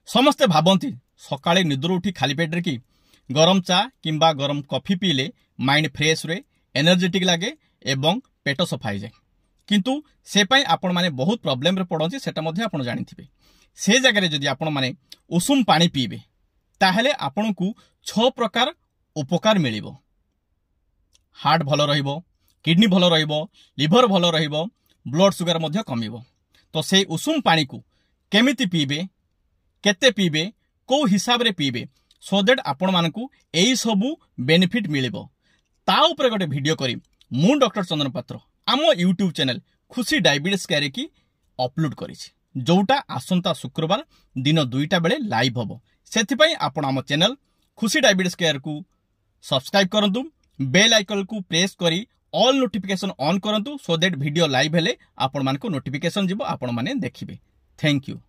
समस्ते भावती सकाळे निद्र उठी खाली पेट कि गरम चा किंबा गरम कॉफी पीले माइंड फ्रेश रे एनर्जेटिक लगे एवं पेट सफा हो जाए किंतु से पाई आपण माने बहुत प्रॉब्लम रे पड़ती सेटा मध्ये आपण जानिथिबे से जगह जदि आपण माने उषुम पानी पीबे ताहेले आपण को 6 प्रकार उपकार मिलिबो। हार्ट भलो रहिबो, किडनी भलो रहिबो, लिवर भलो रहिबो, ब्लड सुगर मध्ये कमिबो। तो से उषुम पानी को केमिति पीबे, केते पीबे, को हिसाब रे पीबे सो दैट आपण मानकू एई सबु बेनिफिट मिलिबो। ता ऊपर गोटे वीडियो करी मु डॉक्टर चंदन पात्र आम यूट्यूब चैनल खुशी डायबिटीज केयर की अपलोड करिछि जोटा आसंता शुक्रवार दिन 2टा बेले लाइव हबो। सेथिपई आपण आम चैनल खुशी डायबिटीज केयर को सब्सक्राइब करंतु, बेल आइकन को प्रेस करी ऑल नोटिफिकेशन ऑन करंतु सो दैट वीडियो लाइव हेले आपण मानको नोटिफिकेशन जिवो, आपण माने देखिबे। Thank you.